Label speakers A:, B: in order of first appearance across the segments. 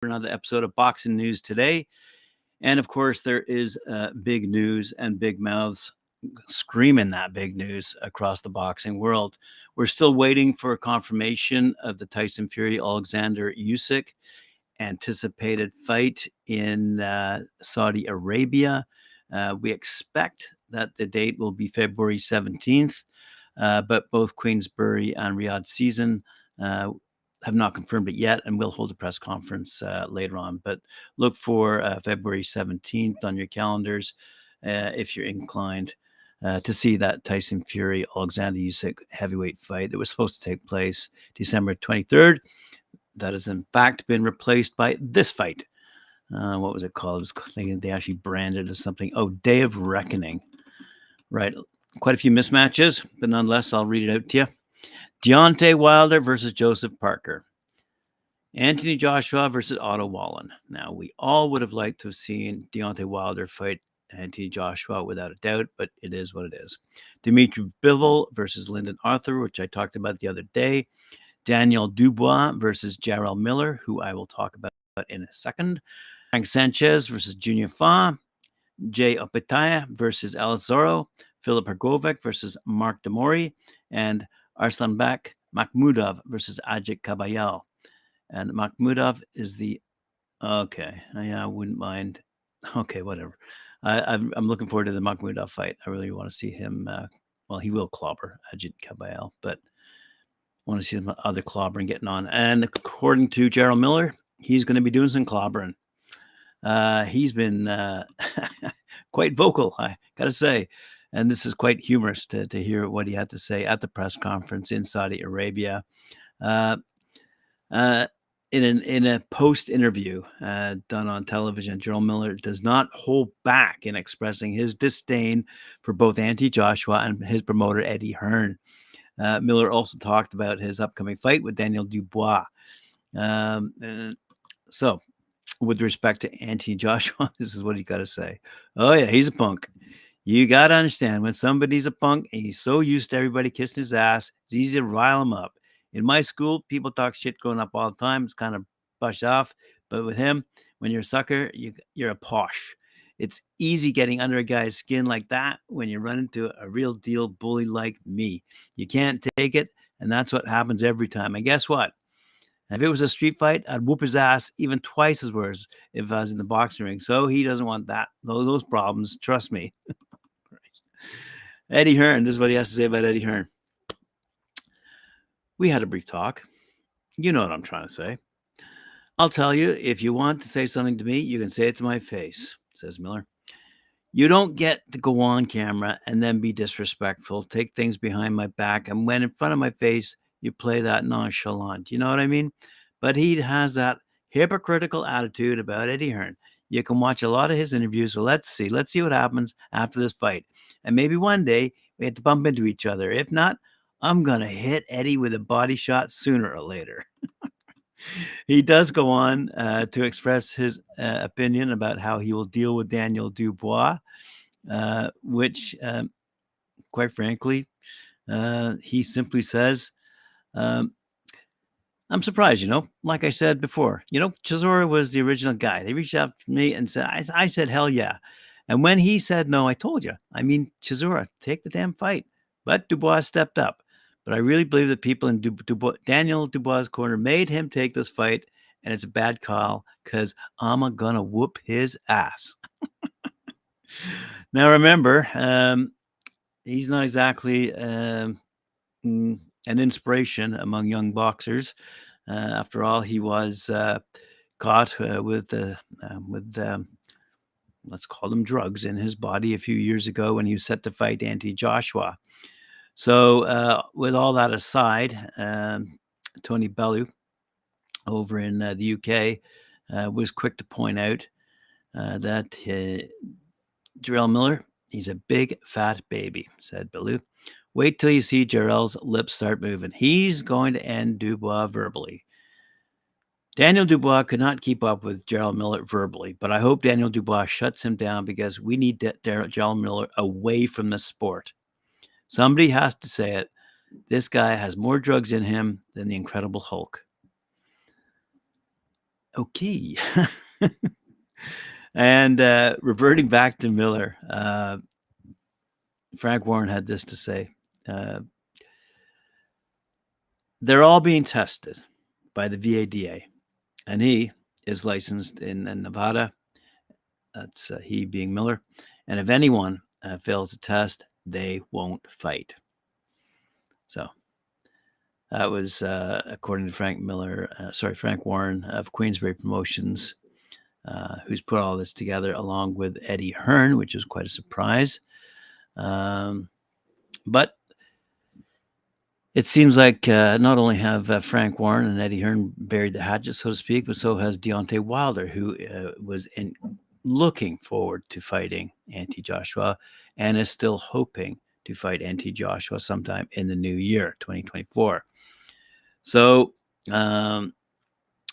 A: for another episode of Boxing News Today. And of course, there is big news and big mouths screaming that big news across the boxing world. We're still waiting for confirmation of the Tyson Fury Alexander Usyk anticipated fight in Saudi Arabia. We expect that the date will be February 17th, but both Queensbury and Riyadh Season have not confirmed it yet, and we'll hold a press conference later on. But look for February 17th on your calendars if you're inclined to see that Tyson Fury Alexander Usyk heavyweight fight that was supposed to take place December 23rd. That has in fact been replaced by this fight. What was it called? I was thinking they actually branded it as something. Oh, Day of Reckoning. Right. Quite a few mismatches, but nonetheless, I'll read it out to you. Deontay Wilder versus Joseph Parker. Anthony Joshua versus Otto Wallin. Now, we all would have liked to have seen Deontay Wilder fight Anthony Joshua without a doubt, but it is what it is. Dimitri Bivol versus Lyndon Arthur, which I talked about the other day. Daniel Dubois versus Jarrell Miller, who I will talk about in a second. Frank Sanchez versus Junior Fa. Jay Opetaya versus Alex Zorro. Philip Hrgovic versus Mark Demori. And Arslanbek Makhmudov versus Ajit Kabayel. And Makhmudov is the... Okay, yeah, I wouldn't mind. Okay, whatever. I'm looking forward to the Makhmudov fight. I really want to see him... he will clobber Ajit Kabayel, but I want to see some other clobbering getting on. And according to Jarrell Miller, he's going to be doing some clobbering. He's been quite vocal, I got to say. And this is quite humorous to hear what he had to say at the press conference in Saudi Arabia. In a post interview done on television, Jarrell Miller does not hold back in expressing his disdain for both Anthony Joshua and his promoter, Eddie Hearn. Miller also talked about his upcoming fight with Daniel Dubois. So, with respect to Anthony Joshua, this is what he got to say. Oh, yeah, he's a punk. You got to understand, when somebody's a punk and he's so used to everybody kissing his ass, it's easy to rile him up. In my school, people talk shit growing up all the time. It's kind of brushed off. But with him, when you're a sucker, you're a posh. It's easy getting under a guy's skin like that when you run into a real deal bully like me. You can't take it, and that's what happens every time. And guess what? If it was a street fight, I'd whoop his ass even twice as worse if I was in the boxing ring. So he doesn't want that. Those problems. Trust me. Eddie Hearn. This is what he has to say about Eddie Hearn. We had a brief talk. You know what I'm trying to say. I'll tell you, if you want to say something to me, you can say it to my face, says Miller. You don't get to go on camera and then be disrespectful, take things behind my back, and when in front of my face, you play that nonchalant. You know what I mean? But he has that hypocritical attitude about Eddie Hearn. You can watch a lot of his interviews, so let's see what happens after this fight. And maybe one day we have to bump into each other. If not, I'm going to hit Eddie with a body shot sooner or later. He does go on to express his opinion about how he will deal with Daniel Dubois, which, quite frankly, he simply says, I'm surprised, like I said before, Chisora was the original guy. They reached out to me and said, I said, hell yeah. And when he said no, I told you, Chisora, take the damn fight. But Dubois stepped up. But I really believe that people in Daniel Dubois' corner made him take this fight, and it's a bad call because I'm going to whoop his ass. Now, remember, he's not exactly an inspiration among young boxers. After all, he was caught with let's call them drugs in his body a few years ago when he was set to fight Anthony Joshua. So with all that aside, Tony Bellew over in the UK was quick to point out that Jarrell Miller, he's a big fat baby, said Bellew. Wait till you see Jarrell's lips start moving. He's going to end Dubois verbally. Daniel Dubois could not keep up with Jarrell Miller verbally, but I hope Daniel Dubois shuts him down because we need Jarrell Miller away from the sport. Somebody has to say it. This guy has more drugs in him than the Incredible Hulk. Okay. And reverting back to Miller, Frank Warren had this to say. They're all being tested by the VADA, and he is licensed in Nevada. That's he being Miller. And if anyone fails the test, they won't fight. So that was according to Frank Warren of Queensberry Promotions, who's put all this together along with Eddie Hearn, which was quite a surprise. But it seems like not only have Frank Warren and Eddie Hearn buried the hatchet, so to speak, but so has Deontay Wilder, who was looking forward to fighting Anthony Joshua and is still hoping to fight Anthony Joshua sometime in the new year, 2024. So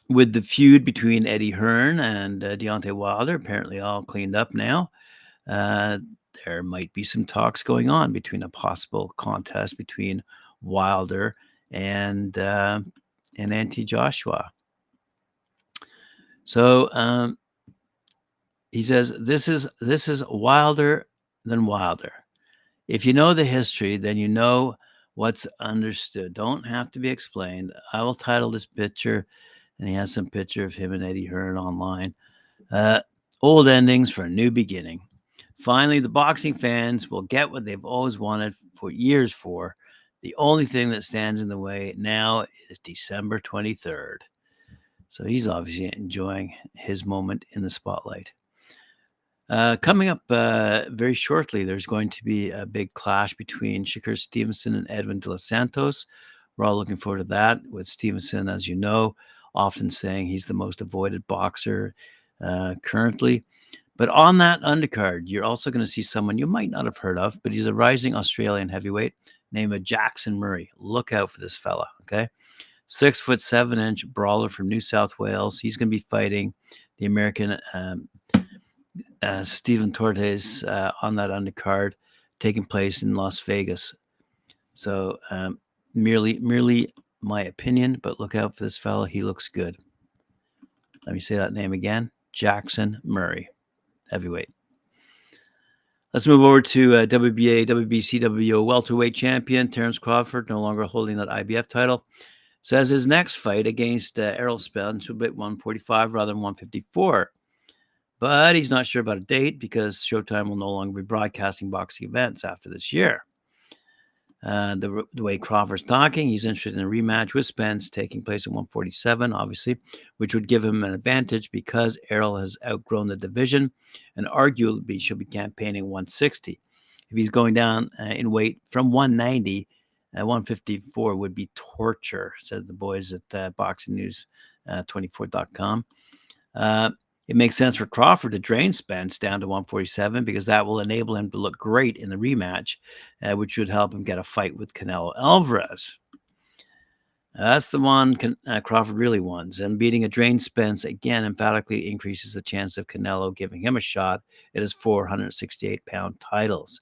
A: with the feud between Eddie Hearn and Deontay Wilder apparently all cleaned up now, there might be some talks going on between a possible contest between Wilder and Anthony Joshua. So he says this is wilder than Wilder. If you know the history, then you know what's understood. Don't have to be explained. I will title this picture, and he has some picture of him and Eddie Hearn online. Old endings for a new beginning. Finally, the boxing fans will get what they've always wanted for years for. The only thing that stands in the way now is December 23rd. So he's obviously enjoying his moment in the spotlight. Coming up very shortly, there's going to be a big clash between Shakur Stevenson and Edwin De Los Santos. We're all looking forward to that, with Stevenson, as you know, often saying he's the most avoided boxer currently. But on that undercard, you're also going to see someone you might not have heard of, but he's a rising Australian heavyweight named Jackson Murray. Look out for this fella, okay? 6'7" brawler from New South Wales. He's going to be fighting the American Stephen Torres on that undercard, taking place in Las Vegas. So merely my opinion, but look out for this fella. He looks good. Let me say that name again. Jackson Murray, heavyweight. Let's move over to WBA, WBC, WBO welterweight champion Terence Crawford, no longer holding that IBF title. Says his next fight against Errol Spence will be 145 rather than 154. But he's not sure about a date because Showtime will no longer be broadcasting boxing events after this year. The way Crawford's talking, he's interested in a rematch with Spence taking place at 147, obviously, which would give him an advantage because Errol has outgrown the division and arguably should be campaigning 160. If he's going down in weight from 190, 154 would be torture, says the boys at BoxingNews24.com. It makes sense for Crawford to drain Spence down to 147 because that will enable him to look great in the rematch, which would help him get a fight with Canelo Alvarez. That's the one Crawford really wants. And beating a drained Spence again emphatically increases the chance of Canelo giving him a shot at his 468-pound titles.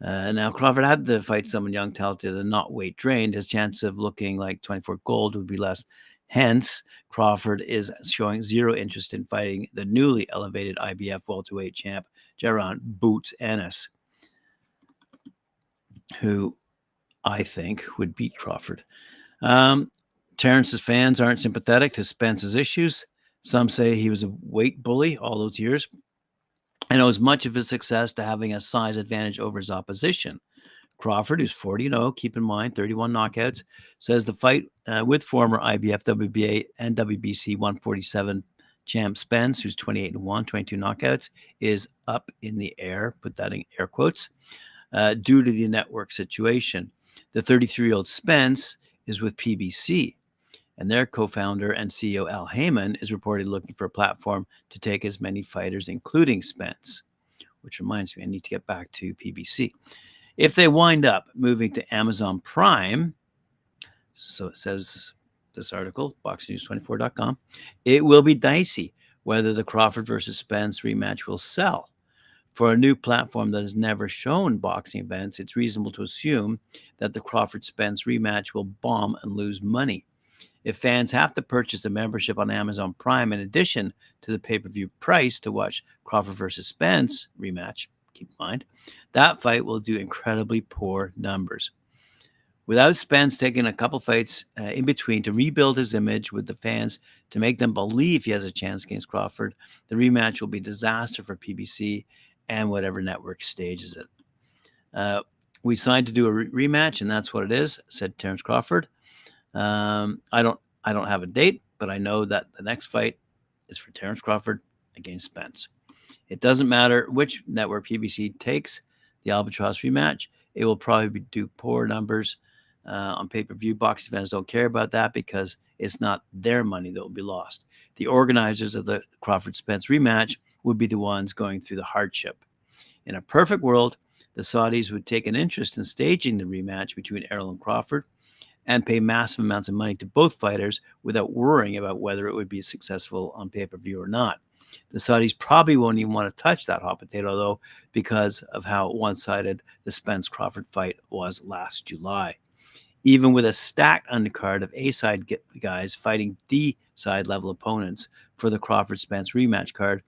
A: Now, Crawford had to fight someone young, talented, and not weight drained. His chance of looking like 24 gold would be less. Hence, Crawford is showing zero interest in fighting the newly elevated IBF welterweight champ, Jaron Boots Ennis, who I think would beat Crawford. Terrence's fans aren't sympathetic to Spence's issues. Some say he was a weight bully all those years and owes much of his success to having a size advantage over his opposition. Crawford, who's 40-0, keep in mind, 31 knockouts, says the fight with former IBF, WBA, and WBC 147 champ Spence, who's 28-1, 22 knockouts, is up in the air, put that in air quotes, due to the network situation. The 33-year-old Spence is with PBC, and their co-founder and CEO Al Heyman is reportedly looking for a platform to take as many fighters, including Spence, which reminds me, I need to get back to PBC. If they wind up moving to Amazon Prime, so it says this article, BoxingNews24.com, it will be dicey whether the Crawford versus Spence rematch will sell. For a new platform that has never shown boxing events, it's reasonable to assume that the Crawford-Spence rematch will bomb and lose money. If fans have to purchase a membership on Amazon Prime in addition to the pay-per-view price to watch Crawford versus Spence rematch, keep in mind, that fight will do incredibly poor numbers. Without Spence taking a couple fights in between to rebuild his image with the fans to make them believe he has a chance against Crawford, the rematch will be a disaster for PBC and whatever network stages it. We signed to do a rematch, and that's what it is, said Terence Crawford. I don't have a date, but I know that the next fight is for Terence Crawford against Spence. It doesn't matter which network PBC takes the Albatross rematch. It will probably do poor numbers on pay-per-view. Boxing fans don't care about that because it's not their money that will be lost. The organizers of the Crawford-Spence rematch would be the ones going through the hardship. In a perfect world, the Saudis would take an interest in staging the rematch between Errol and Crawford and pay massive amounts of money to both fighters without worrying about whether it would be successful on pay-per-view or not. The Saudis probably won't even want to touch that hot potato, though, because of how one-sided the Spence-Crawford fight was last July. Even with a stacked undercard of A-side guys fighting D-side level opponents for the Crawford-Spence rematch card,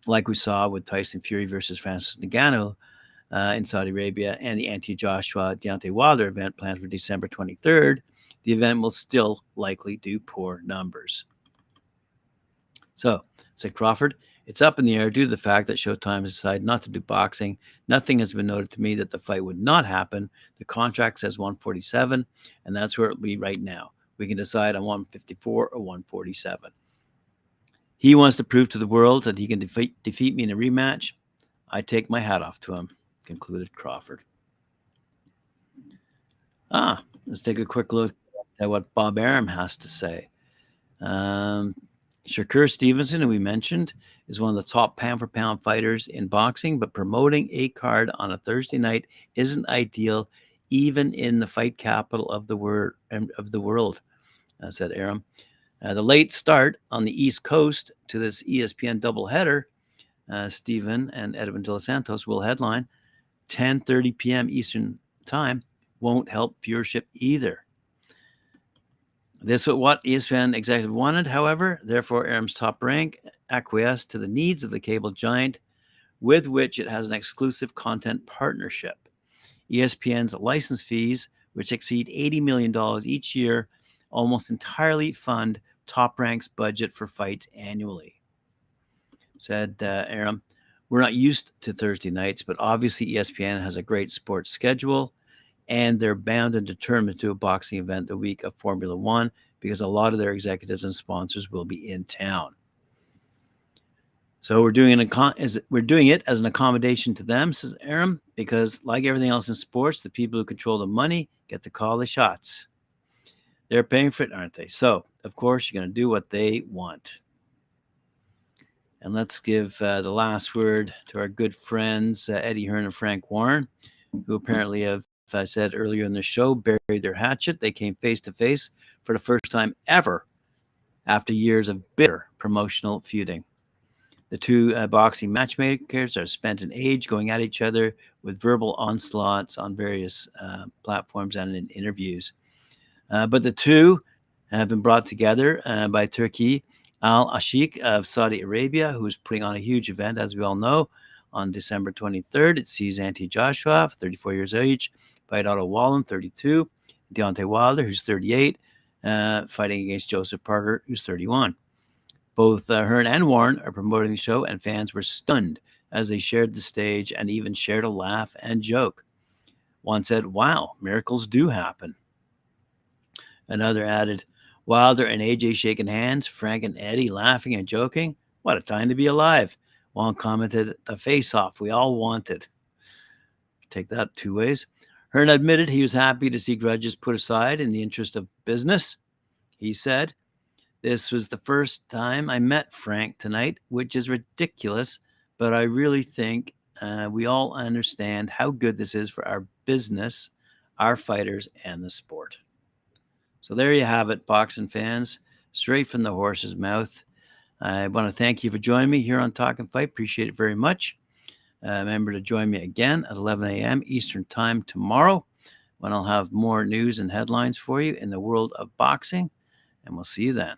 A: like we saw with Tyson Fury versus Francis Ngannou in Saudi Arabia and the anti-Joshua Deontay Wilder event planned for December 23rd, the event will still likely do poor numbers. So, said Crawford, it's up in the air due to the fact that Showtime has decided not to do boxing. Nothing has been noted to me that the fight would not happen. The contract says 147, and that's where it'll be right now. We can decide on 154 or 147. He wants to prove to the world that he can defeat me in a rematch. I take my hat off to him, concluded Crawford. Let's take a quick look at what Bob Arum has to say. Shakur Stevenson, who we mentioned, is one of the top pound-for-pound fighters in boxing, but promoting a card on a Thursday night isn't ideal, even in the fight capital of the world, said Arum. The late start on the East Coast to this ESPN doubleheader, Steven and Edwin De Los Santos will headline 10:30 p.m. Eastern Time, won't help viewership either. This was what ESPN executive wanted, however. Therefore, Arum's Top Rank acquiesced to the needs of the cable giant, with which it has an exclusive content partnership. ESPN's license fees, which exceed $80 million each year, almost entirely fund Top Rank's budget for fights annually. Said Arum, we're not used to Thursday nights, but obviously ESPN has a great sports schedule, and they're bound and determined to do a boxing event the week of Formula One because a lot of their executives and sponsors will be in town. So we're doing it as an accommodation to them, says Arum, because like everything else in sports, the people who control the money get to call the shots. They're paying for it, aren't they? So, of course, you're going to do what they want. And let's give the last word to our good friends, Eddie Hearn and Frank Warren, who apparently have, as I said earlier in the show, buried their hatchet. They came face-to-face for the first time ever after years of bitter promotional feuding. The two boxing matchmakers are spent in age going at each other with verbal onslaughts on various platforms and in interviews. But the two have been brought together by Turki Al-Ashik of Saudi Arabia, who is putting on a huge event, as we all know, on December 23rd. It sees Joshua, 34 years of age, fight Otto Wallin, 32, Deontay Wilder, who's 38, fighting against Joseph Parker, who's 31. Both Hearn and Warren are promoting the show, and fans were stunned as they shared the stage and even shared a laugh and joke. One said, wow, miracles do happen. Another added, Wilder and AJ shaking hands, Frank and Eddie laughing and joking. What a time to be alive. One commented, the face-off we all wanted. Take that two ways. Hearn admitted he was happy to see grudges put aside in the interest of business. He said, this was the first time I met Frank tonight, which is ridiculous, but I really think we all understand how good this is for our business, our fighters, and the sport. So there you have it, boxing fans, straight from the horse's mouth. I want to thank you for joining me here on Talkin Fight. Appreciate it very much. Remember to join me again at 11 a.m. Eastern Time tomorrow when I'll have more news and headlines for you in the world of boxing. and we'll see you then.